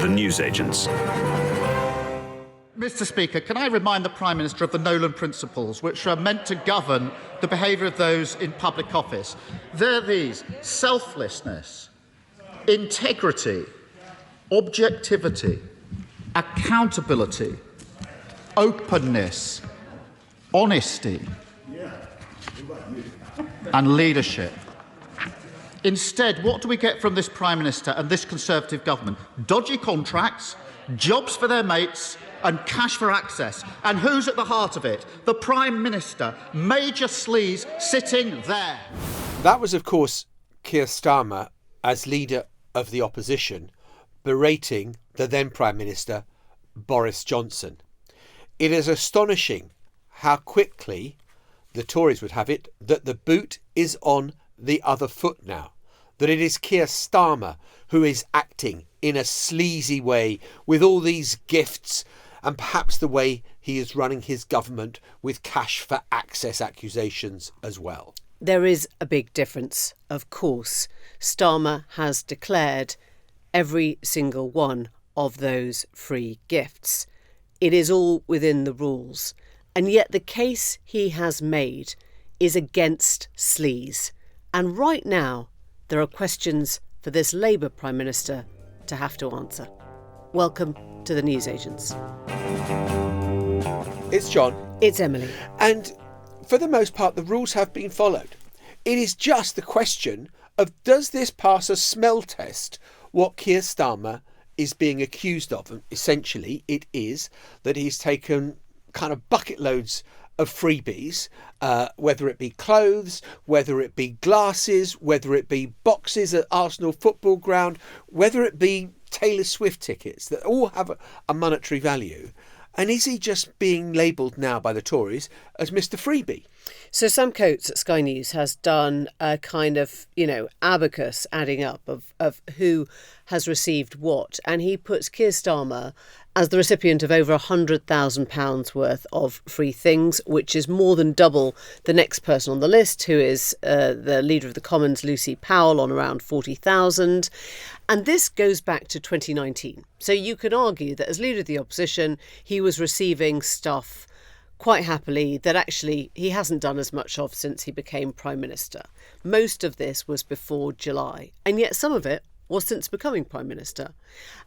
the newsagents. Mr. Speaker, can I remind the Prime Minister of the Nolan Principles, which are meant to govern the behaviour of those in public office? They're these: selflessness, integrity, objectivity, accountability, openness, honesty, and leadership. Instead, what do we get from this Prime Minister and this Conservative government? Dodgy contracts, jobs for their mates, and cash for access. And who's at the heart of it? The Prime Minister, Major Sleaze, sitting there. That was, of course, Keir Starmer as leader of the opposition, berating the then Prime Minister, Boris Johnson. It is astonishing how quickly the Tories would have it that the boot is on the other foot now, that it is Keir Starmer who is acting in a sleazy way with all these gifts, and perhaps the way he is running his government with cash for access accusations as well. There is a big difference, of course. Starmer has declared every single one of those free gifts. It is all within the rules. And yet the case he has made is against sleaze. And right now, there are questions for this Labour Prime Minister to have to answer. Welcome to the newsagents. It's John. It's Emily. And for the most part, the rules have been followed. It is just the question of, does this pass a smell test, what Keir Starmer is being accused of? And essentially, it is that he's taken kind of bucket loads of freebies, whether it be clothes, whether it be glasses, whether it be boxes at Arsenal football ground, whether it be Taylor Swift tickets that all have a monetary value. And is he just being labelled now by the Tories as Mr. Freebie? So Sam Coates at Sky News has done a kind of, abacus adding up of who has received what. And he puts Keir Starmer as the recipient of over £100,000 worth of free things, which is more than double the next person on the list, who is the Leader of the Commons, Lucy Powell, on around 40,000. And this goes back to 2019. So you can argue that as Leader of the Opposition, he was receiving stuff quite happily that actually he hasn't done as much of since he became Prime Minister. Most of this was before July, and yet some of it was since becoming Prime Minister.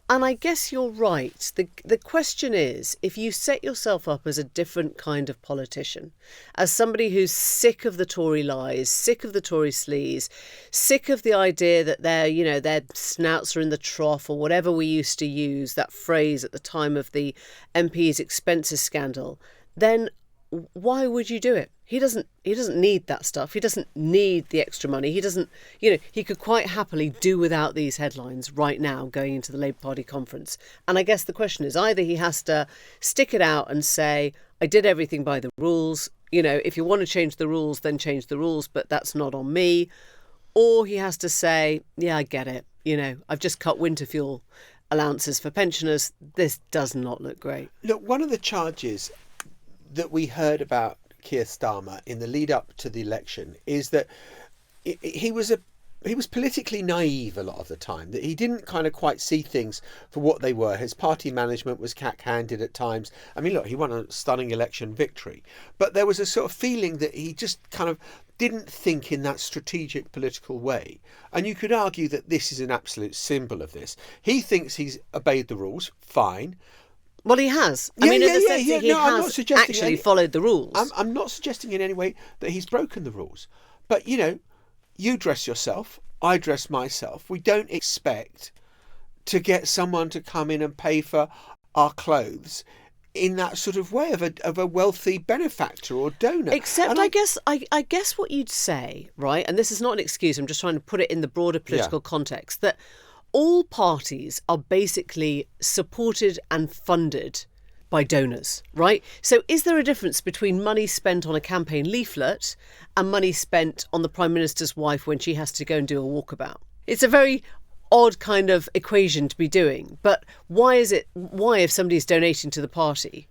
And I guess you're right. The question is, if you set yourself up as a different kind of politician, as somebody who's sick of the Tory lies, sick of the Tory sleaze, sick of the idea that their snouts are in the trough, or whatever we used to use, that phrase at the time of the MP's expenses scandal, then why would you do it? He doesn't need that stuff. He doesn't need the extra money. He doesn't, he could quite happily do without these headlines right now going into the Labour Party conference. And I guess the question is, either he has to stick it out and say, I did everything by the rules. If you want to change the rules, then change the rules, but that's not on me. Or he has to say, yeah, I get it. I've just cut winter fuel allowances for pensioners. This does not look great. Look, one of the charges that we heard about Keir Starmer in the lead up to the election is that he was politically naive a lot of the time, that he didn't kind of quite see things for what they were. His party management was cack-handed at times. I mean, look, he won a stunning election victory, but there was a sort of feeling that he just kind of didn't think in that strategic political way. And you could argue that this is an absolute symbol of this. He thinks he's obeyed the rules, fine. Well, he has. He has actually followed the rules. I'm not suggesting in any way that he's broken the rules. But, you dress yourself, I dress myself. We don't expect to get someone to come in and pay for our clothes in that sort of way of a wealthy benefactor or donor. Except I guess what you'd say, right, and this is not an excuse, I'm just trying to put it in the broader political context, that all parties are basically supported and funded by donors, right? So is there a difference between money spent on a campaign leaflet and money spent on the Prime Minister's wife when she has to go and do a walkabout? It's a very odd kind of equation to be doing. But why if somebody's donating to the party,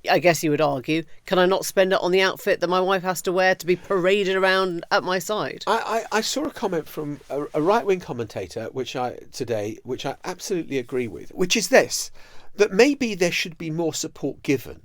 I guess you would argue, can I not spend it on the outfit that my wife has to wear to be paraded around at my side? I saw a comment from a right-wing commentator which I absolutely agree with, which is this, that maybe there should be more support given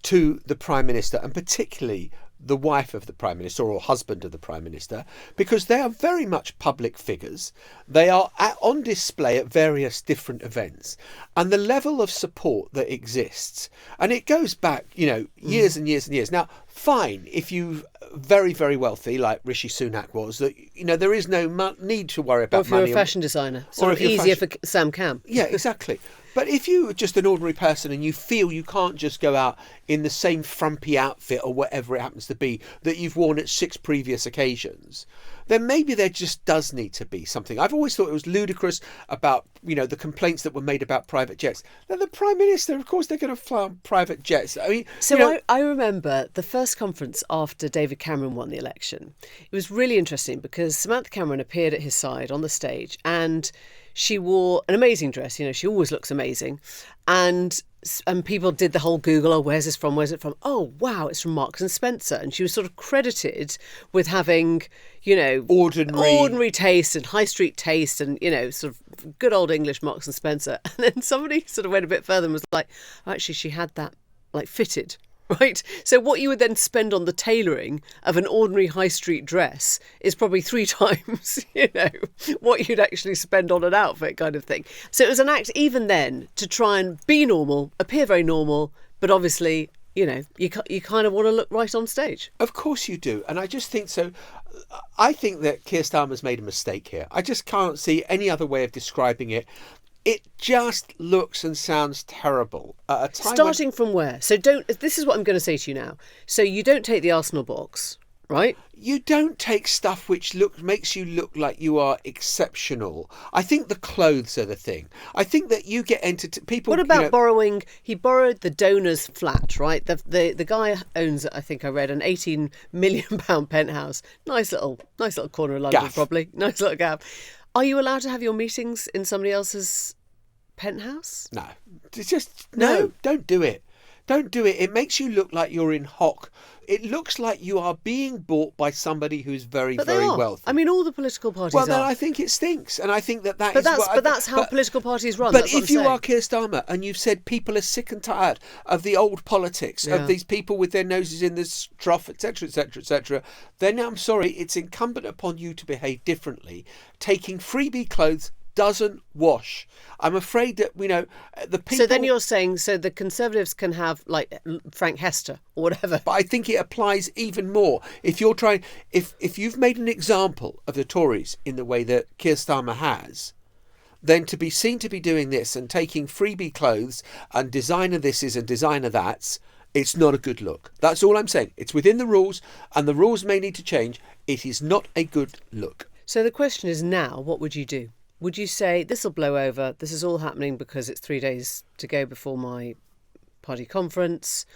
to the Prime Minister, and particularly the wife of the Prime Minister or husband of the Prime Minister, because they are very much public figures. They are on display at various different events, and the level of support that exists, and it goes back, years and years and years. Now, fine, if you very, very wealthy, like Rishi Sunak was, that there is no need to worry about money. Or if you're a fashion designer, sort of easier for Sam Cam. Yeah, exactly. But if you're just an ordinary person and you feel you can't just go out in the same frumpy outfit or whatever it happens to be that you've worn at 6 previous occasions, then maybe there just does need to be something. I've always thought it was ludicrous about, the complaints that were made about private jets. Now, the Prime Minister, of course, they're going to fly on private jets. I mean, I remember the first conference after David Cameron won the election. It was really interesting because Samantha Cameron appeared at his side on the stage, and she wore an amazing dress. She always looks amazing. And people did the whole Google, where's this from? Where's it from? Oh, wow, it's from Marks and Spencer. And she was sort of credited with having, ordinary taste and high street taste and, sort of good old English Marks and Spencer. And then somebody sort of went a bit further and was like, oh, actually, she had that fitted. Right. So what you would then spend on the tailoring of an ordinary high street dress is probably 3 times, what you'd actually spend on an outfit kind of thing. So it was an act even then to try and be normal, appear very normal, but obviously, you kind of want to look right on stage. Of course you do. And I just think so. I think that Keir Starmer's made a mistake here. I just can't see any other way of describing it. It just looks and sounds terrible at a time. Starting from where? So this is what I'm going to say to you now. So you don't take the Arsenal box, right? You don't take stuff which makes you look like you are exceptional. I think the clothes are the thing. I think that you get people. What about borrowing? He borrowed the donor's flat, right? The guy owns, I think I read, an £18 million penthouse. Nice little corner of London, probably. Nice little gaff. Are you allowed to have your meetings in somebody else's penthouse? No. It's just, no, don't do it. Don't do it. It makes you look like you're in hock. It looks like you are being bought by somebody who's very, very wealthy. I mean, all the political parties Well, then I think it stinks. And I think that is But that's how political parties run. But if you are Keir Starmer and you've said people are sick and tired of the old politics, of these people with their noses in the trough, etc., etc., etc., then I'm sorry, it's incumbent upon you to behave differently. Taking freebie clothes doesn't wash. I'm afraid that, the people... So then you're saying, so the Conservatives can have, Frank Hester or whatever. But I think it applies even more. If you're if you've made an example of the Tories in the way that Keir Starmer has, then to be seen to be doing this and taking freebie clothes and designer thises and designer that's, it's not a good look. That's all I'm saying. It's within the rules, and the rules may need to change. It is not a good look. So the question is now, what would you do? Would you say, this will blow over, this is all happening because it's 3 days to go before my party conference?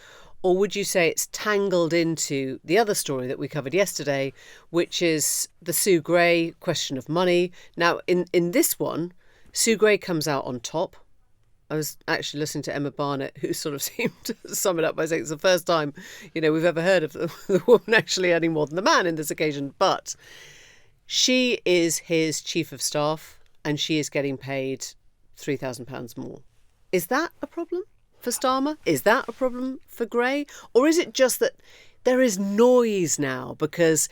Or would you say it's tangled into the other story that we covered yesterday, which is the Sue Gray question of money? Now, in this one, Sue Gray comes out on top. I was actually listening to Emma Barnett, who sort of seemed to sum it up by saying it's the first time, we've ever heard of the woman actually earning more than the man in this occasion. But she is his chief of staff, and she is getting paid £3,000 more. Is that a problem for Starmer? Is that a problem for Gray? Or is it just that there is noise now because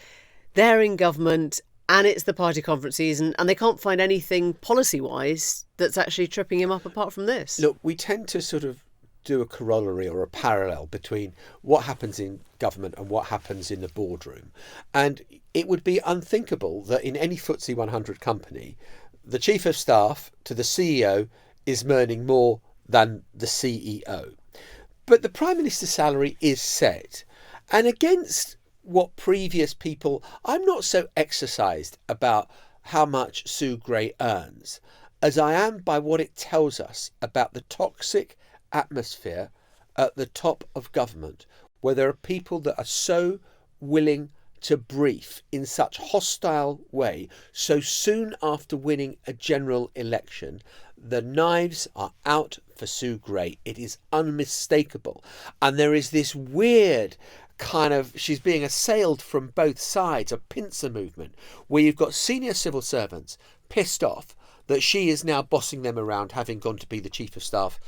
they're in government and it's the party conference season and they can't find anything policy-wise that's actually tripping him up apart from this? Look, we tend to sort of do a corollary or a parallel between what happens in government and what happens in the boardroom. And it would be unthinkable that in any FTSE 100 company, the chief of staff to the CEO is earning more than the CEO. But the Prime Minister's salary is set. And against what previous people... I'm not so exercised about how much Sue Gray earns as I am by what it tells us about the toxic atmosphere at the top of government, where there are people that are so willing to brief in such hostile way so soon after winning a general election The knives are out for Sue Gray. It is unmistakable. And there is this weird kind of, she's being assailed from both sides, a pincer movement, where you've got senior civil servants pissed off that she is now bossing them around, having gone to be the chief of staff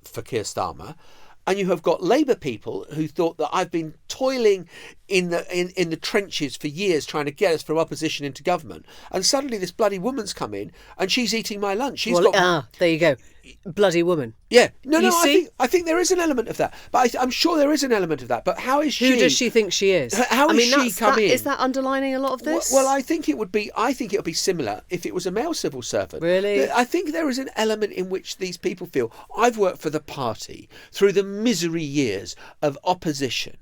for Keir Starmer. And you have got Labour people who thought that I've been toiling in the trenches for years trying to get us from opposition into government. And suddenly this bloody woman's come in and she's eating my lunch. There you go. Bloody woman. Yeah. No, You see? I think there is an element of that. But I'm sure there is an element of that. But how is she... Who does she think she is? How is she come in? Is that underlining a lot of this? Well, I think it would be similar if it was a male civil servant. Really? I think there is an element in which these people feel, I've worked for the party through the misery years of opposition,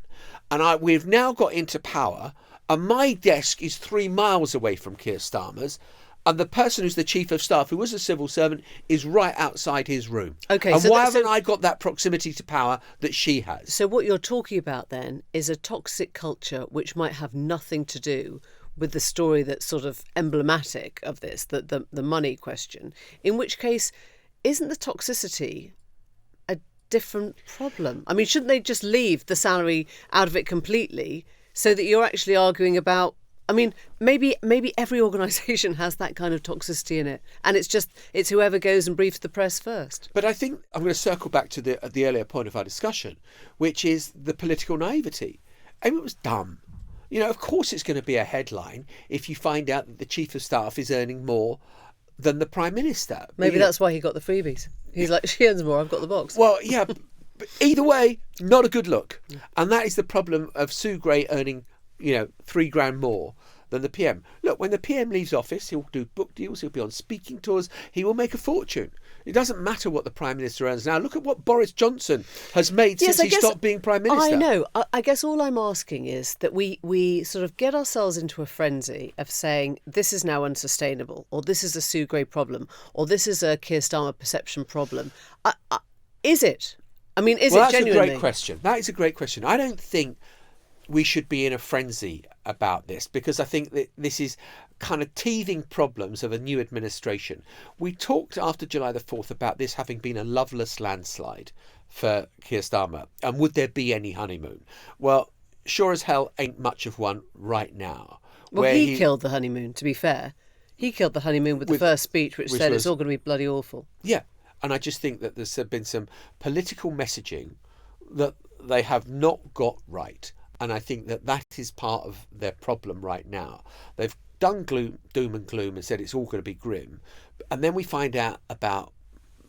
and we've now got into power, and my desk is 3 miles away from Keir Starmer's, and the person who's the chief of staff, who was a civil servant, is right outside his room. Okay, and why haven't I got that proximity to power that she has? So what you're talking about then is a toxic culture which might have nothing to do with the story that's sort of emblematic of this, the money question, in which case, isn't the toxicity a different problem? I mean, shouldn't they just leave the salary out of it completely so that you're actually arguing about, I mean, maybe every organisation has that kind of toxicity in it, and it's whoever goes and briefs the press first. But I think I'm going to circle back to the earlier point of our discussion, which is the political naivety. I mean, it was dumb. You know, of course it's going to be a headline if you find out that the chief of staff is earning more than the prime minister. Maybe that's why he got the freebies. He's like, she earns more, I've got the box. Well, yeah, but either way, not a good look. And that is the problem of Sue Gray earning, £3,000 more than the PM. Look, when the PM leaves office, he'll do book deals, he'll be on speaking tours, he will make a fortune. It doesn't matter what the Prime Minister earns now. Look at what Boris Johnson has made since he stopped being Prime Minister. I know. I guess all I'm asking is that we sort of get ourselves into a frenzy of saying this is now unsustainable, or this is a Sue Gray problem, or this is a Keir Starmer perception problem. Is it? I mean, is it genuinely? That's a great question. That is a great question. I don't think we should be in a frenzy about this, because I think that this is kind of teething problems of a new administration. We talked after July the 4th about this having been a loveless landslide for Keir Starmer, and would there be any honeymoon? Well, sure as hell ain't much of one right now. Well, he killed the honeymoon, to be fair. He killed the honeymoon with the first speech, which said it's all going to be bloody awful. Yeah, and I just think that there's been some political messaging that they have not got right. And I think that is part of their problem right now. They've done doom and gloom and said it's all going to be grim. And then we find out about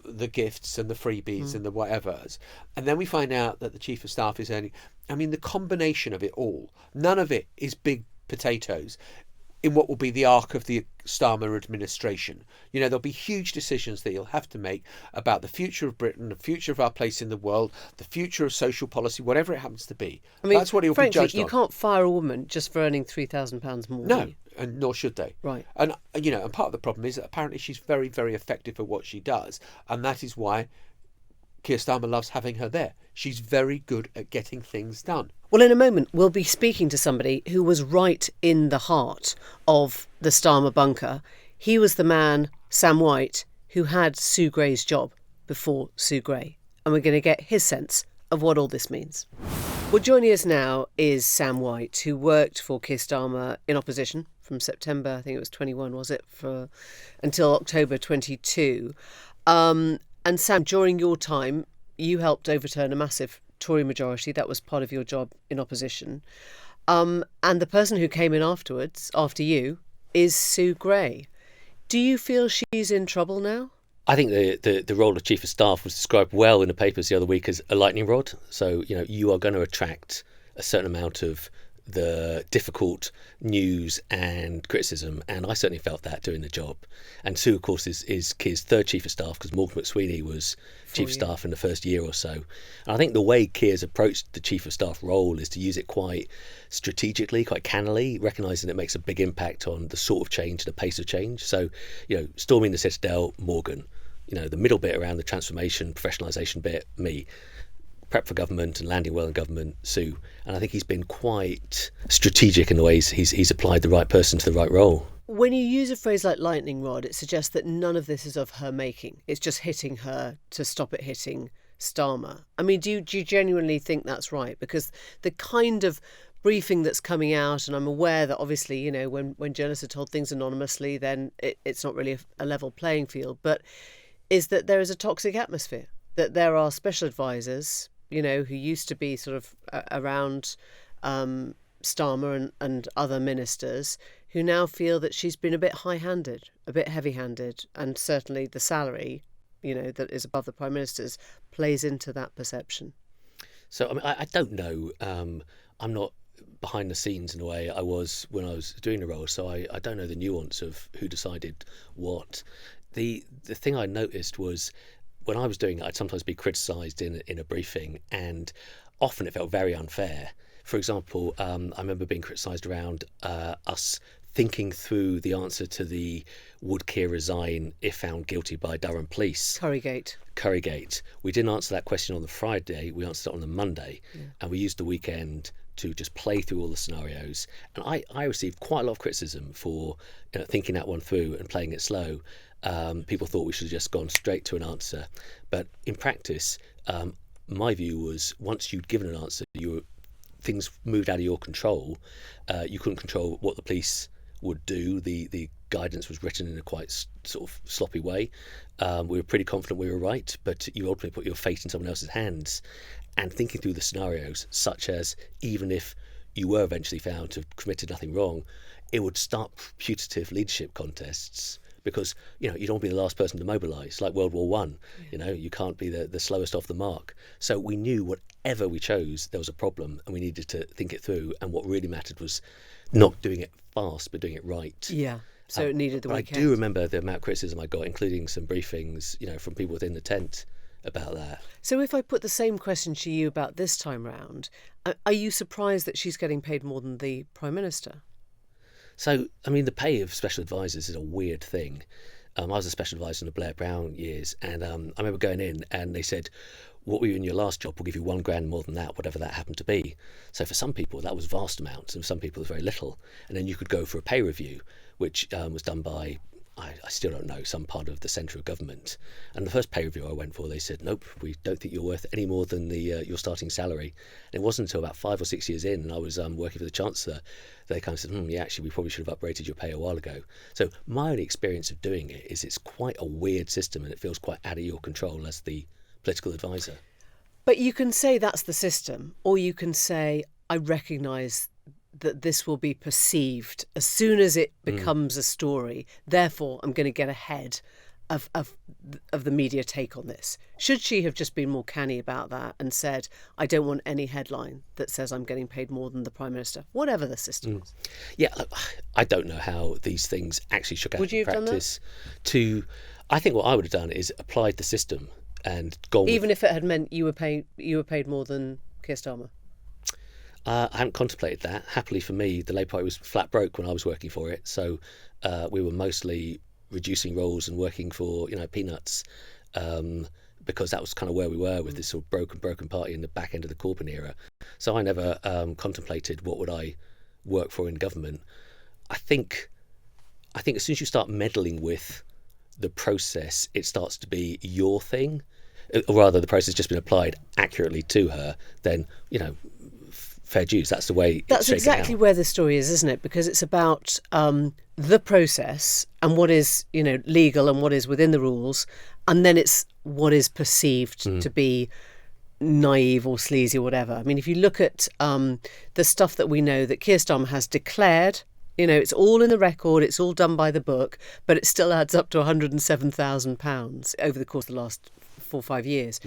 the gifts and the freebies and the whatevers. And then we find out that the Chief of Staff is earning... I mean, the combination of it all, none of it is big potatoes in what will be the arc of the Starmer administration. You know, there'll be huge decisions that you'll have to make about the future of Britain, the future of our place in the world, the future of social policy, whatever it happens to be. I mean, that's what he'll be judged on. You can't fire a woman just for earning £3,000 more. No, and nor should they. Right. And, and part of the problem is that apparently she's very, very effective at what she does. And that is why Keir Starmer loves having her there. She's very good at getting things done. Well, in a moment, we'll be speaking to somebody who was right in the heart of the Starmer bunker. He was the man, Sam White, who had Sue Gray's job before Sue Gray. And we're going to get his sense of what all this means. Well, joining us now is Sam White, who worked for Keir Starmer in opposition from September, I think it was 21, was it, until October 22. And Sam, during your time, you helped overturn a massive Tory majority. That was part of your job in opposition. And the person who came in afterwards, after you, is Sue Gray. Do you feel she's in trouble now? I think the role of Chief of Staff was described well in the papers the other week as a lightning rod. So, you are going to attract a certain amount of the difficult news and criticism, and I certainly felt that doing the job. And Sue, of course, is Keir's third Chief of Staff, because Morgan McSweeney was Chief of Staff in the first year or so. And I think the way Keir's approached the Chief of Staff role is to use it quite strategically, quite cannily, recognising it makes a big impact on the sort of change, the pace of change. So, storming the Citadel, Morgan. The middle bit around the transformation, professionalisation bit, me. prep for government and landing well in government, Sue. And I think he's been quite strategic in the ways he's applied the right person to the right role. When you use a phrase like lightning rod, it suggests that none of this is of her making. It's just hitting her to stop it hitting Starmer. I mean, do you genuinely think that's right? Because the kind of briefing that's coming out, and I'm aware that obviously, you know, when journalists are told things anonymously, then it's not really a level playing field, but is that there is a toxic atmosphere, that there are special advisors, you know, who used to be sort of around Starmer and other ministers, who now feel that she's been a bit high-handed, a bit heavy-handed, and certainly the salary, you know, that is above the Prime Minister's plays into that perception. So, I mean, I don't know. I'm not behind the scenes in a way I was when I was doing the role, so I don't know the nuance of who decided what. The thing I noticed was when I was doing it, I'd sometimes be criticised in a briefing, and often it felt very unfair. For example, I remember being criticised around us thinking through the answer to the would Keir resign if found guilty by Durham police? Currygate. We didn't answer that question on the Friday, we answered it on the Monday. Yeah. And we used the weekend to just play through all the scenarios. And I received quite a lot of criticism for thinking that one through and playing it slow. People thought we should have just gone straight to an answer. But in practice, my view was once you'd given an answer, things moved out of your control. You couldn't control what the police would do. The guidance was written in a quite sort of sloppy way. We were pretty confident we were right, but you ultimately put your fate in someone else's hands. And thinking through the scenarios, such as even if you were eventually found to have committed nothing wrong, it would start putative leadership contests. Because you don't want to be the last person to mobilise, like World War One. You can't be the slowest off the mark. So we knew whatever we chose, there was a problem, and we needed to think it through. And what really mattered was not doing it fast, but doing it right. Yeah. So it needed the weekend. I do remember the amount of criticism I got, including some briefings, from people within the tent about that. So if I put the same question to you about this time round, are you surprised that she's getting paid more than the Prime Minister? So, I mean, the pay of special advisors is a weird thing. I was a special advisor in the Blair Brown years, and I remember going in and they said, what were you in your last job? We'll give you £1,000 more than that, whatever that happened to be. So for some people, that was vast amounts, and for some people, it was very little. And then you could go for a pay review, which was done by, I still don't know, some part of the centre of government. And the first pay review I went for, they said, nope, we don't think you're worth any more than your starting salary. And it wasn't until about 5 or 6 years in, and I was working for the Chancellor, they kind of said, yeah, actually, we probably should have uprated your pay a while ago. So my only experience of doing it is it's quite a weird system, and it feels quite out of your control as the political advisor. But you can say that's the system, or you can say, I recognise that this will be perceived as soon as it becomes a story. Therefore, I'm going to get ahead of the media take on this. Should she have just been more canny about that and said, I don't want any headline that says I'm getting paid more than the Prime Minister, whatever the system is? Yeah, look, I don't know how these things actually shook out in practice. I think what I would have done is applied the system and gone. Even if it had meant you were paid more than Keir Starmer. I hadn't contemplated that. Happily for me, the Labour Party was flat broke when I was working for it, so we were mostly reducing roles and working for peanuts, because that was kind of where we were with this sort of broken party in the back end of the Corbyn era. So I never contemplated what would I work for in government. I think as soon as you start meddling with the process, it starts to be your thing, or rather the process has just been applied accurately to her, then fair dues. That's the way. That's exactly where the story is, isn't it? Because it's about the process and what is legal and what is within the rules, and then it's what is perceived to be naive or sleazy or whatever. I mean, if you look at the stuff that we know that Keir Starmer has declared, it's all in the record, it's all done by the book, but it still adds up to £107,000 over the course of the last 4 or 5 years.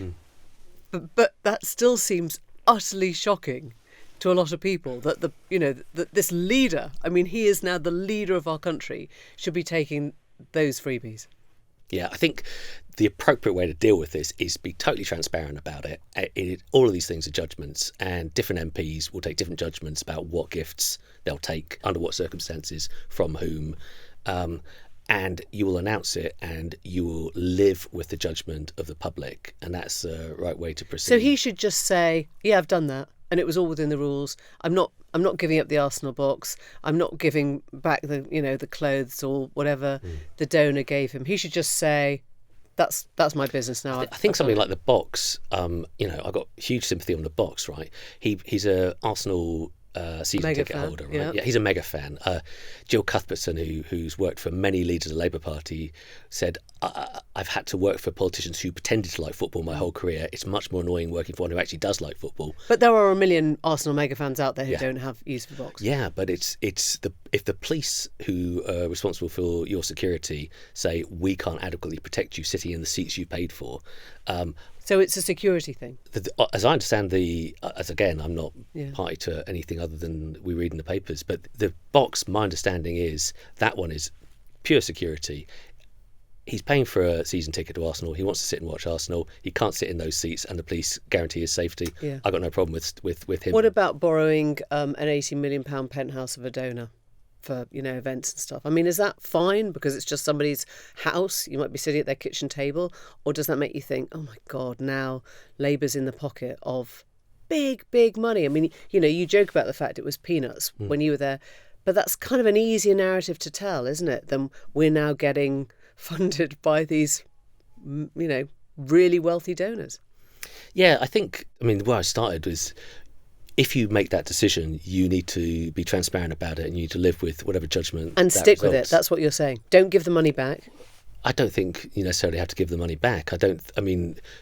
But that still seems utterly shocking to a lot of people that that this leader, I mean, he is now the leader of our country, should be taking those freebies. Yeah, I think the appropriate way to deal with this is be totally transparent about it. All of these things are judgments, and different MPs will take different judgments about what gifts they'll take, under what circumstances, from whom. and you will announce it, and you will live with the judgment of the public, and that's the right way to proceed. So he should just say, yeah, I've done that, and it was all within the rules. I'm not giving up the Arsenal box. I'm not giving back the clothes or whatever the donor gave him. He should just say, that's my business now. I think something like the box, I've got huge sympathy on the box, right? He's a Arsenal season Mega ticket fan, holder, right? yeah. Yeah, he's a mega fan. Jill Cuthbertson, who's worked for many leaders of the Labour Party, said, I've had to work for politicians who pretended to like football my whole career. It's much more annoying working for one who actually does like football. But there are a million Arsenal mega fans out there who don't have use for box. Yeah, but if the police who are responsible for your security say we can't adequately protect you sitting in the seats you paid for. So it's a security thing. As I understand I'm not party to anything other than we read in the papers, but the box, my understanding is that one is pure security. He's paying for a season ticket to Arsenal. He wants to sit and watch Arsenal. He can't sit in those seats, and the police guarantee his safety. Yeah. I've got no problem with him. What about borrowing an £80 million penthouse of a donor for events and stuff? I mean, is that fine because it's just somebody's house? You might be sitting at their kitchen table, or does that make you think, oh my God, now Labour's in the pocket of big money? I mean, you joke about the fact it was peanuts when you were there, but that's kind of an easier narrative to tell, isn't it, than we're now getting funded by these really wealthy donors. Yeah, I think, where I started was, if you make that decision, you need to be transparent about it, and you need to live with whatever judgment and that stick with it. results. That's what you're saying. Don't give the money back. I don't think you necessarily have to give the money back.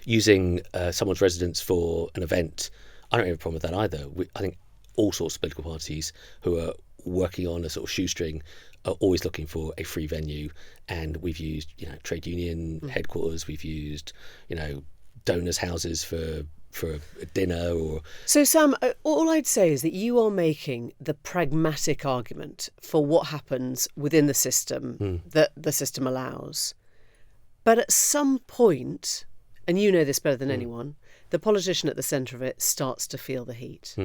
Using someone's residence for an event, I don't have a problem with that either. I think all sorts of political parties who are working on a sort of shoestring are always looking for a free venue, and we've used trade union headquarters, we've used donors' houses for a dinner. Or so Sam, all I'd say is that you are making the pragmatic argument for what happens within the system that the system allows, but at some point, and you know this better than anyone, the politician at the centre of it starts to feel the heat.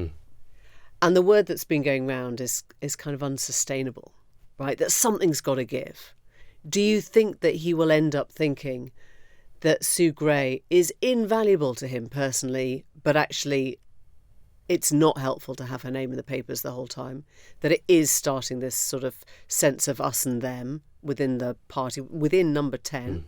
And the word that's been going round is kind of unsustainable, right? That something's got to give. Do you think that he will end up thinking that Sue Gray is invaluable to him personally, but actually it's not helpful to have her name in the papers the whole time? That it is starting this sort of sense of us and them within the party, within number 10,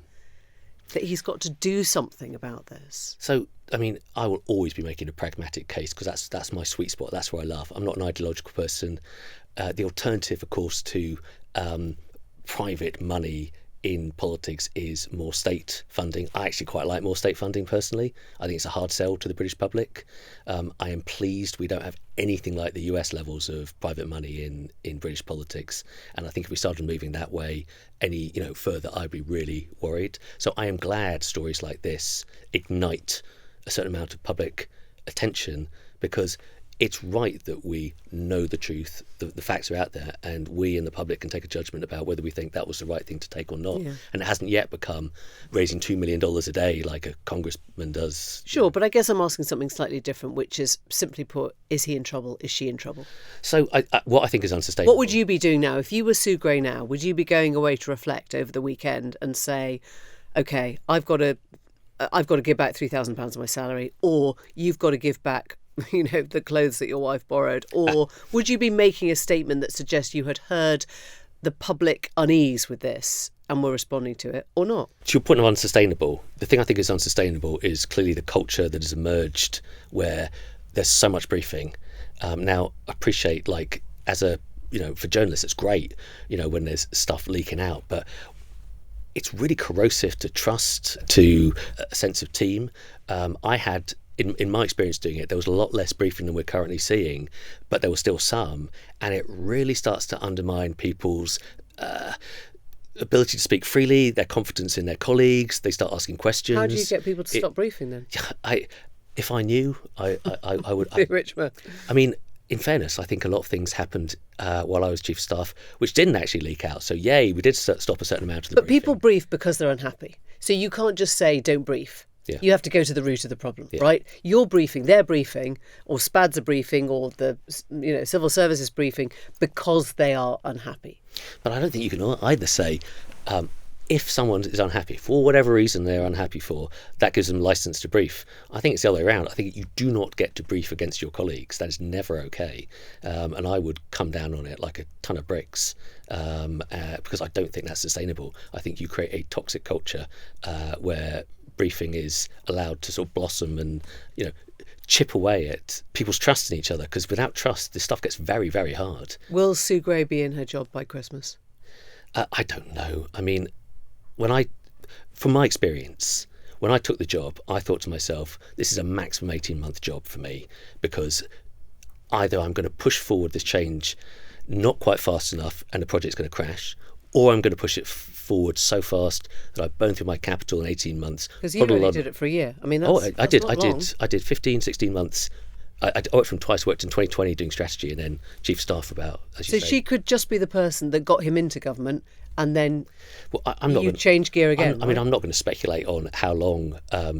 that he's got to do something about this? So, I will always be making a pragmatic case because that's my sweet spot. That's where I laugh. I'm not an ideological person. The alternative, of course, to private money in politics is more state funding. I actually quite like more state funding personally. I think it's a hard sell to the British public. I am pleased we don't have anything like the US levels of private money in British politics. And I think if we started moving that way any further, I'd be really worried. So I am glad stories like this ignite a certain amount of public attention, because it's right that we know the truth, the facts are out there, and we in the public can take a judgment about whether we think that was the right thing to take or not. Yeah. And it hasn't yet become raising $2 million a day like a congressman does. Sure, but I guess I'm asking something slightly different, which is, simply put, is he in trouble? Is she in trouble? So what I think is unsustainable. What would you be doing now? If you were Sue Gray now, would you be going away to reflect over the weekend and say, OK, I've got to give back £3,000 of my salary, or you've got to give back the clothes that your wife borrowed? Or would you be making a statement that suggests you had heard the public unease with this and were responding to it, or not? To your point of unsustainable, the thing I think is unsustainable is clearly the culture that has emerged where there's so much briefing. Now, I appreciate, as a, for journalists, it's great, when there's stuff leaking out, but it's really corrosive to trust, to a sense of team. I had, in my experience doing it, there was a lot less briefing than we're currently seeing, but there was still some, and it really starts to undermine people's ability to speak freely, their confidence in their colleagues. They start asking questions. How do you get people to stop briefing then? If I knew, I would. Be a rich man. In fairness, I think a lot of things happened while I was chief of staff, which didn't actually leak out. So, yay, we did stop a certain amount of the briefing. But people brief because they're unhappy. So you can't just say, don't brief. Yeah. You have to go to the root of the problem, right? Your briefing, their briefing, or SPAD's briefing, or the civil services briefing, because they are unhappy. But I don't think you can either say, if someone is unhappy, for whatever reason they're unhappy for, that gives them license to brief. I think it's the other way around. I think you do not get to brief against your colleagues. That is never okay. And I would come down on it like a ton of bricks, because I don't think that's sustainable. I think you create a toxic culture where briefing is allowed to sort of blossom and, chip away at people's trust in each other, because without trust, this stuff gets very, very hard. Will Sue Gray be in her job by Christmas? I don't know. I mean, from my experience, when I took the job, I thought to myself, this is a maximum 18-month job for me, because either I'm going to push forward this change not quite fast enough and the project's going to crash, or I'm going to push it forward so fast that I burn through my capital in 18 months. Because you only did it for a year. I mean, I did 15, 16 months. I worked from twice. Worked in 2020 doing strategy, and then chief of staff about. So she could just be the person that got him into government, and then I'm not change gear again. I mean, I'm not going to speculate on how long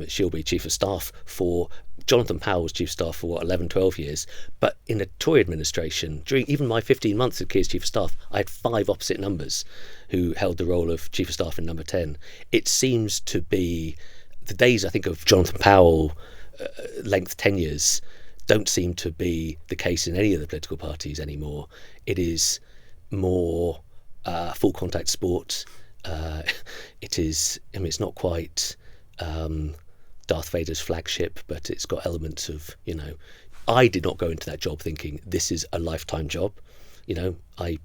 she'll be chief of staff for. Jonathan Powell was chief of staff for 11, 12 years, but in the Tory administration, during even my 15 months of Keir's chief of staff, I had 5 opposite numbers who held the role of chief of staff in number 10. It seems to be the days, I think, of Jonathan Powell length tenures don't seem to be the case in any of the political parties anymore. It is more full contact sport. It is, I mean, it's not quite Darth Vader's flagship, but it's got elements of, I did not go into that job thinking this is a lifetime job. I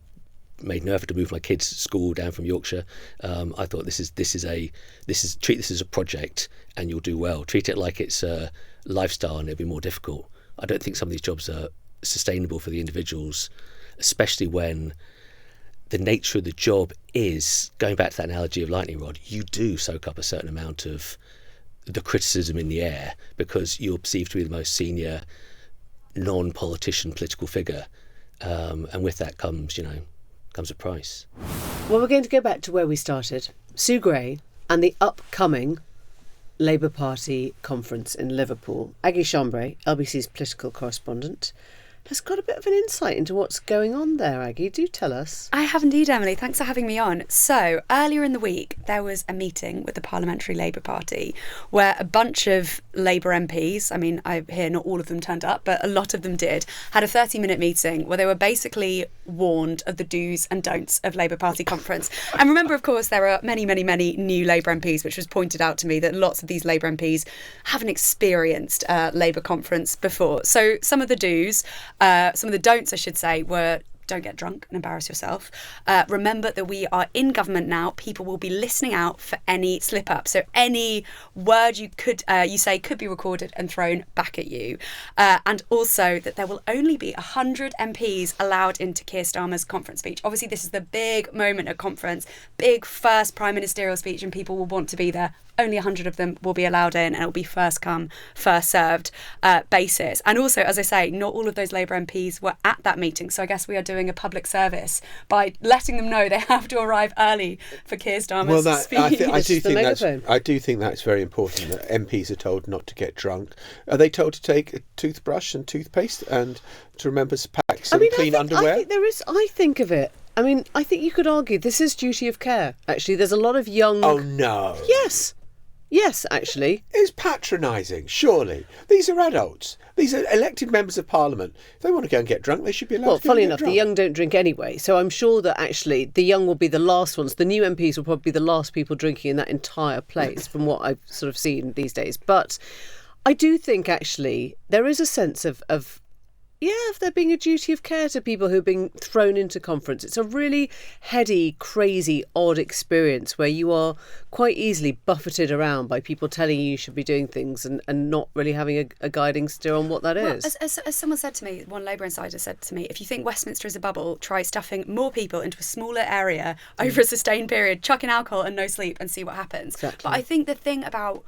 made no effort to move my kids to school down from Yorkshire. I thought treat this as a project and you'll do well. Treat it like it's a lifestyle and it'll be more difficult. I don't think some of these jobs are sustainable for the individuals, especially when the nature of the job is, going back to that analogy of lightning rod, you do soak up a certain amount of the criticism in the air because you're perceived to be the most senior non-politician political figure, and with that comes a price. Well, we're going to go back to where we started. Sue Gray and the upcoming Labour Party conference in Liverpool. Aggie Chambre, LBC's political correspondent, has got a bit of an insight into what's going on there. Aggie, do tell us. I have indeed, Emily. Thanks for having me on. So, earlier in the week, there was a meeting with the Parliamentary Labour Party where a bunch of Labour MPs, I mean, I hear not all of them turned up, but a lot of them did, had a 30-minute meeting where they were basically warned of the do's and don'ts of Labour Party conference. And remember, of course, there are many, many, many new Labour MPs, which was pointed out to me that lots of these Labour MPs haven't experienced Labour conference before. So some of the do's, some of the don'ts, I should say, were don't get drunk and embarrass yourself. Remember that we are in government now. People will be listening out for any slip up. So any word you say could be recorded and thrown back at you. And also that there will only be 100 MPs allowed into Keir Starmer's conference speech. Obviously, this is the big moment at conference, big first prime ministerial speech, and people will want to be there. Only 100 of them will be allowed in, and it'll be first come, first served basis. And also, as I say, not all of those Labour MPs were at that meeting. So I guess we are doing a public service by letting them know they have to arrive early for Keir Starmer's speech. I do think that's very important that MPs are told not to get drunk. Are they told to take a toothbrush and toothpaste and to remember to pack some clean underwear? I think there is. I think of it. I mean, I think you could argue this is duty of care. Actually, there's a lot of young. Oh no. Yes, actually. It's patronising, surely. These are adults. These are elected members of Parliament. If they want to go and get drunk, they should be allowed to go and get funny enough, drunk. The young don't drink anyway, so I'm sure that actually the young will be the last ones. The new MPs will probably be the last people drinking in that entire place, from what I've sort of seen these days. But I do think, actually, there is a sense of there being a duty of care to people who are being thrown into conference. It's a really heady, crazy, odd experience where you are quite easily buffeted around by people telling you should be doing things and not really having a guiding steer on what that is. As someone said to me, one Labour insider said to me, if you think Westminster is a bubble, try stuffing more people into a smaller area over a sustained period, chuck in alcohol and no sleep and see what happens. Exactly. But I think the thing about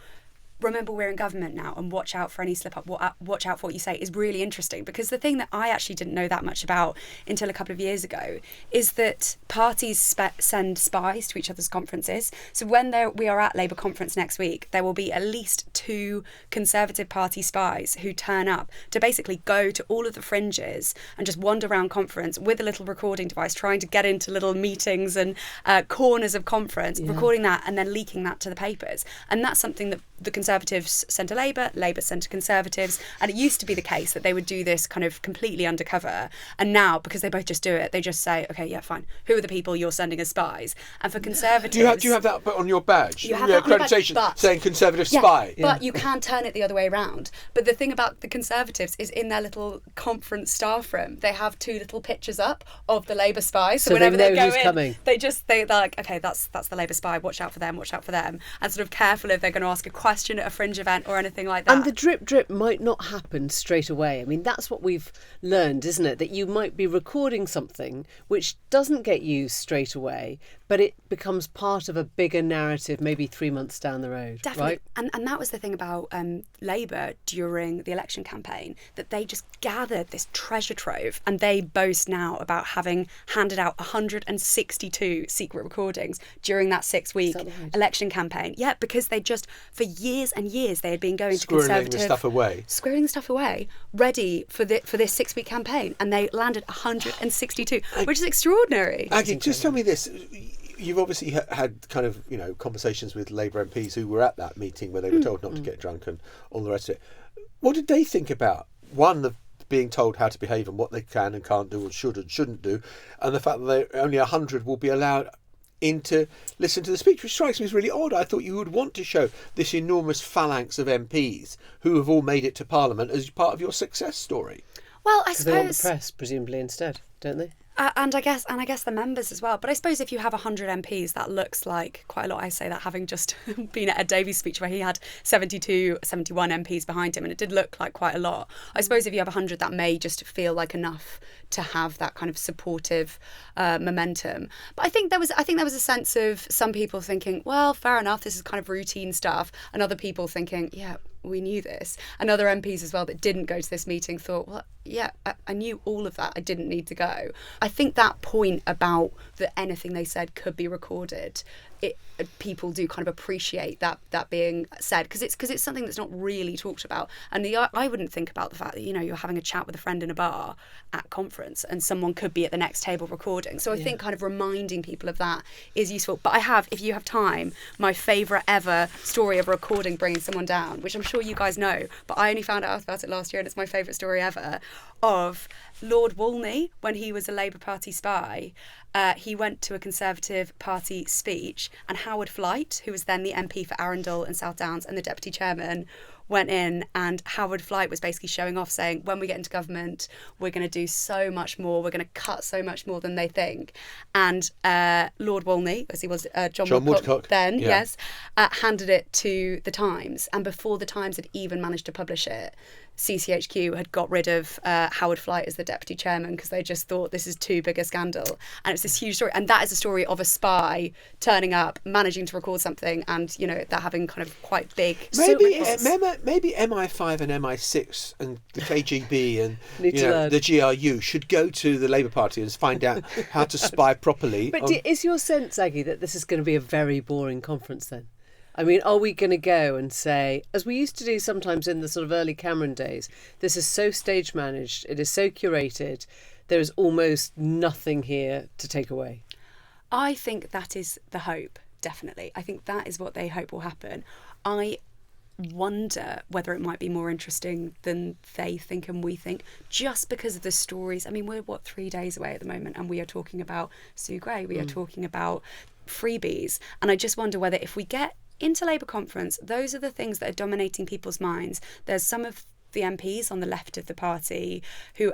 remember we're in government now and watch out for any slip up, watch out for what you say is really interesting, because the thing that I actually didn't know that much about until a couple of years ago is that parties send spies to each other's conferences. So when we are at Labour conference next week, there will be at least 2 Conservative Party spies who turn up to basically go to all of the fringes and just wander around conference with a little recording device, trying to get into little meetings and corners of conference, recording that and then leaking that to the papers. And that's something that the Conservatives sent to Labour, Labour sent to Conservatives, and it used to be the case that they would do this kind of completely undercover. And now, because they both just do it, they just say, okay, yeah, fine. Who are the people you're sending as spies? And for Conservatives... Do you have that on your badge? You have that on your badge, accreditation saying Conservative spy? But you can turn it the other way around. But the thing about the Conservatives is in their little conference staff room, they have 2 little pictures up of the Labour spies. So whenever they know go who's in, coming. they're like, okay, that's the Labour spy, watch out for them, and sort of careful if they're going to ask a question at a fringe event or anything like that. And the drip might not happen straight away. I mean, that's what we've learned, isn't it? That you might be recording something which doesn't get used straight away, but it becomes part of a bigger narrative maybe 3 months down the road. Definitely. Right? And that was the thing about Labour during the election campaign, that they just gathered this treasure trove, and they boast now about having handed out 162 secret recordings during that 6-week election campaign. Yeah, because they just, for years and years, they had been going to Conservative... Squirreling the stuff away, ready for this 6-week campaign, and they landed 162, which is extraordinary. Aggie, just tell me this. You've obviously had kind of, conversations with Labour MPs who were at that meeting where they were told not to get drunk and all the rest of it. What did they think about, one, the being told how to behave and what they can and can't do or should and shouldn't do, and the fact that only 100 will be allowed in to listen to the speech, which strikes me as really odd. I thought you would want to show this enormous phalanx of MPs who have all made it to Parliament as part of your success story. Well, I suppose they want the suppose... press, presumably, instead, don't they? And I guess the members as well. But I suppose if you have 100 MPs, that looks like quite a lot. I say that having just been at Ed Davey's speech where he had 71 MPs behind him, and it did look like quite a lot. I suppose if you have 100, that may just feel like enough to have that kind of supportive momentum. But I think there was a sense of some people thinking, well, fair enough, this is kind of routine stuff, and other people thinking, yeah, we knew this. And other MPs as well that didn't go to this meeting thought, well, yeah, I knew all of that. I didn't need to go. I think that point about that anything they said could be recorded, people do kind of appreciate that being said, because it's something that's not really talked about. And I wouldn't think about the fact that you're having a chat with a friend in a bar at conference and someone could be at the next table recording. So I think kind of reminding people of that is useful. But I have, if you have time, my favourite ever story of a recording bringing someone down, which I'm sure you guys know, but I only found out about it last year, and it's my favourite story ever, of Lord Wolney when he was a Labour Party spy. He went to a Conservative Party speech, and Howard Flight, who was then the MP for Arundel and South Downs and the deputy chairman, went in, and Howard Flight was basically showing off, saying, when we get into government, we're going to do so much more, we're going to cut so much more than they think. And Lord Wolney, as he was John Woodcock then, handed it to the Times. And before the Times had even managed to publish it, CCHQ had got rid of Howard Flight as the deputy chairman because they just thought this is too big a scandal. And it's this huge story. And that is a story of a spy turning up, managing to record something, and, that having kind of quite big... Maybe MI5 and MI6 and the KGB and the GRU should go to the Labour Party and find out how to spy properly. But is your sense, Aggie, that this is going to be a very boring conference then? I mean, are we going to go and say, as we used to do sometimes in the sort of early Cameron days, this is so stage managed, it is so curated, there is almost nothing here to take away? I think that is the hope, definitely. I think that is what they hope will happen. I wonder whether it might be more interesting than they think and we think, just because of the stories. I mean, we're 3 days away at the moment, and we are talking about Sue Gray, we are talking about freebies, and I just wonder whether if we get into Labour conference, those are the things that are dominating people's minds. There's some of the MPs on the left of the party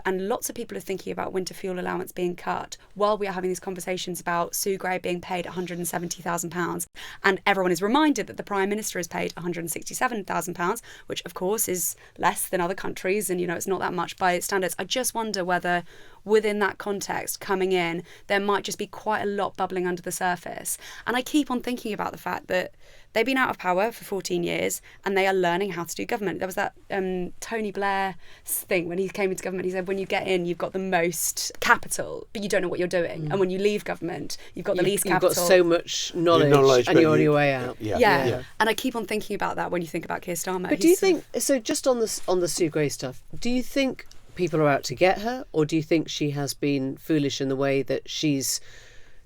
and lots of people are thinking about winter fuel allowance being cut while we are having these conversations about Sue Gray being paid £170,000, and everyone is reminded that the Prime Minister is paid £167,000, which of course is less than other countries, and it's not that much by its standards. I just wonder whether within that context coming in there might just be quite a lot bubbling under the surface. And I keep on thinking about the fact that they've been out of power for 14 years and they are learning how to do government. There was that Tony Blair thing when he came into government. He said, when you get in, you've got the most capital, but you don't know what you're doing. And when you leave government, you've got the least capital. You've got so much knowledge and you're on your way out. Yeah. And I keep on thinking about that when you think about Keir Starmer. But do you think, so just on the Sue Gray stuff, do you think people are out to get her, or do you think she has been foolish in the way that she's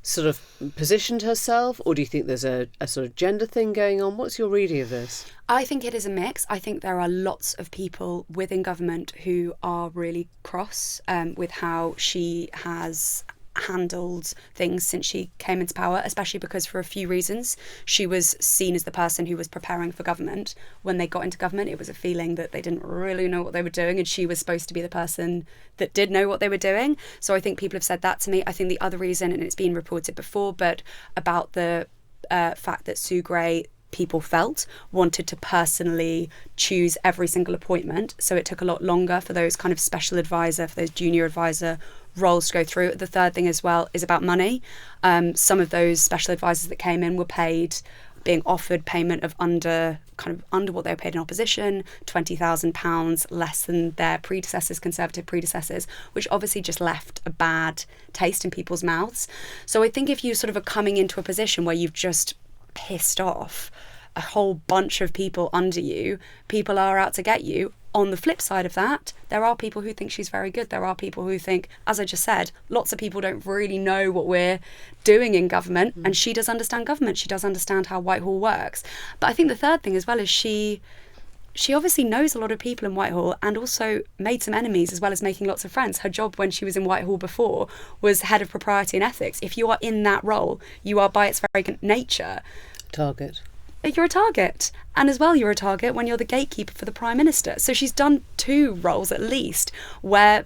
sort of positioned herself, or do you think there's a sort of gender thing going on? What's your reading of this? I think it is a mix. I think there are lots of people within government who are really cross with how she has handled things since she came into power, especially because for a few reasons she was seen as the person who was preparing for government. When they got into government, it was a feeling that they didn't really know what they were doing, and she was supposed to be the person that did know what they were doing. So I think people have said that to me. I think the other reason, and it's been reported before, but about the fact that Sue Gray, people felt, wanted to personally choose every single appointment, so it took a lot longer for those kind of special advisor, for those junior advisor roles to go through. The third thing as well is about money. Some of those special advisors that came in were being offered payment of under what they were paid in opposition, £20,000 less than their predecessors, Conservative predecessors, which obviously just left a bad taste in people's mouths. So I think if you sort of are coming into a position where you've just pissed off a whole bunch of people under you, people are out to get you. On the flip side of that, there are people who think she's very good. There are people who think, as I just said, lots of people don't really know what we're doing in government, and she does understand government. She does understand how Whitehall works. But I think the third thing as well is she obviously knows a lot of people in Whitehall and also made some enemies as well as making lots of friends. Her job when she was in Whitehall before was head of propriety and ethics. If you are in that role, you are by its very nature target. You're a target. And as well, you're a target when you're the gatekeeper for the Prime Minister. So she's done two roles at least where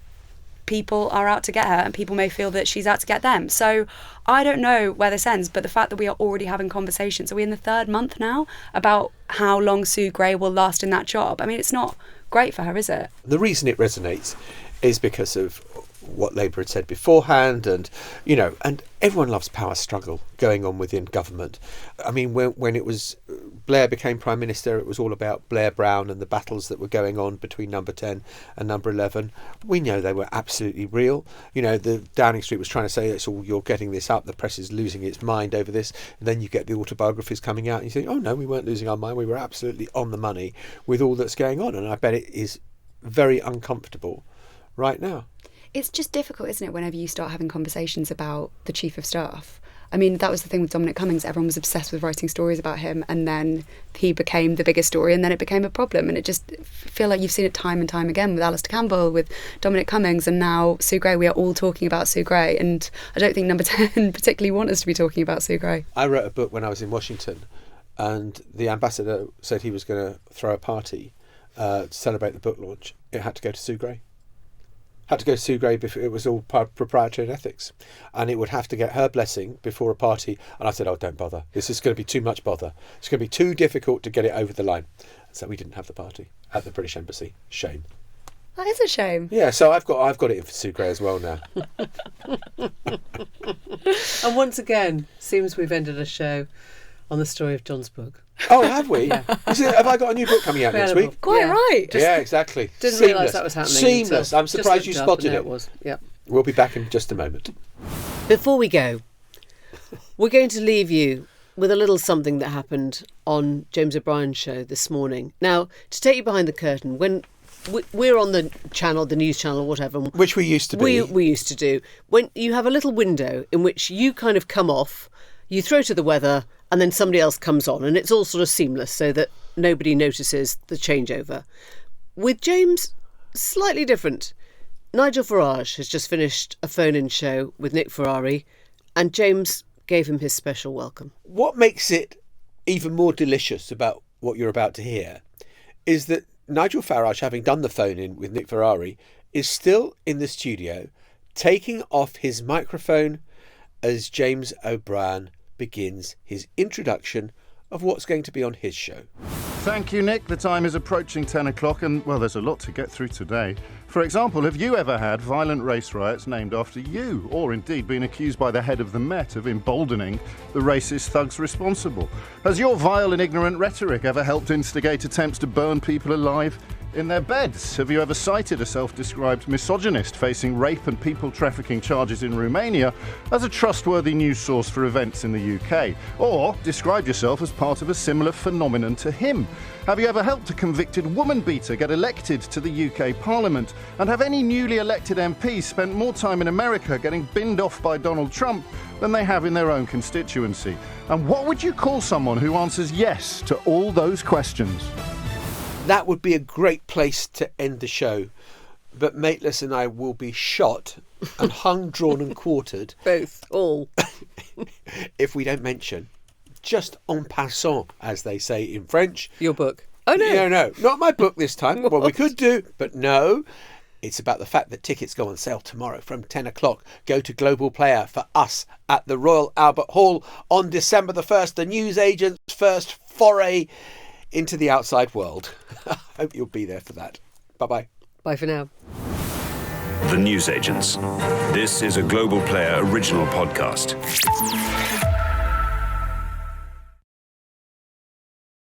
people are out to get her and people may feel that she's out to get them. So I don't know where this ends, but the fact that we are already having conversations, are we in the third month now, about how long Sue Gray will last in that job? I mean, it's not great for her, is it? The reason it resonates is because of what Labour had said beforehand, and and everyone loves power struggle going on within government. I mean, when it was Blair became Prime Minister, it was all about Blair Brown and the battles that were going on between number 10 and number 11. We know they were absolutely real. The Downing Street was trying to say, it's all, you're getting this up, the press is losing its mind over this, and then you get the autobiographies coming out and you think, oh no, we weren't losing our mind, we were absolutely on the money with all that's going on. And I bet it is very uncomfortable right now. It's just difficult, isn't it, whenever you start having conversations about the Chief of Staff? I mean, that was the thing with Dominic Cummings. Everyone was obsessed with writing stories about him, and then he became the biggest story, and then it became a problem. And it just feel like you've seen it time and time again with Alistair Campbell, with Dominic Cummings, and now Sue Gray. We are all talking about Sue Gray, and I don't think Number 10 particularly want us to be talking about Sue Gray. I wrote a book when I was in Washington, and the ambassador said he was going to throw a party to celebrate the book launch. It had to go to Sue Gray. Had to go to Sue Gray before it was all proprietary and ethics, and it would have to get her blessing before a party. And I said, oh, don't bother, this is going to be too much bother, it's going to be too difficult to get it over the line. So we didn't have the party at the British Embassy. Shame. That is a shame. Yeah, so I've got it in for Sue Gray as well now. And once again, seems we've ended a show on the story of John's book. Oh, have we? Yeah. Have I got a new book coming out next week? Quite right. Yeah, exactly. Didn't realise that was happening. Seamless. I'm surprised you spotted it. It was. Yeah. We'll be back in just a moment. Before we go, we're going to leave you with a little something that happened on James O'Brien's show this morning. Now, to take you behind the curtain, when we're on the channel, the news channel, whatever, which we used to be. We used to do. When you have a little window in which you kind of come off, you throw to the weather, and then somebody else comes on, and it's all sort of seamless so that nobody notices the changeover. With James, slightly different. Nigel Farage has just finished a phone-in show with Nick Ferrari, and James gave him his special welcome. What makes it even more delicious about what you're about to hear is that Nigel Farage, having done the phone-in with Nick Ferrari, is still in the studio, taking off his microphone as James O'Brien begins his introduction of what's going to be on his show. Thank you, Nick. The time is approaching 10 o'clock and, well, there's a lot to get through today. For example, have you ever had violent race riots named after you, or indeed been accused by the head of the Met of emboldening the racist thugs responsible? Has your vile and ignorant rhetoric ever helped instigate attempts to burn people alive in their beds? Have you ever cited a self-described misogynist facing rape and people trafficking charges in Romania as a trustworthy news source for events in the UK? Or described yourself as part of a similar phenomenon to him? Have you ever helped a convicted woman beater get elected to the UK Parliament? And have any newly elected MPs spent more time in America getting binned off by Donald Trump than they have in their own constituency? And what would you call someone who answers yes to all those questions? That would be a great place to end the show. But Mateless and I will be shot and hung, drawn and quartered. Both, all. If we don't mention, just en passant, as they say in French. Your book. Oh, no. No, not my book this time. Well, we could do, but no. It's about the fact that tickets go on sale tomorrow from 10 o'clock. Go to Global Player for us at the Royal Albert Hall on December the 1st, the newsagent's first foray into the outside world. I hope you'll be there for that. Bye-bye. Bye for now. The Newsagents. This is a Global Player original podcast.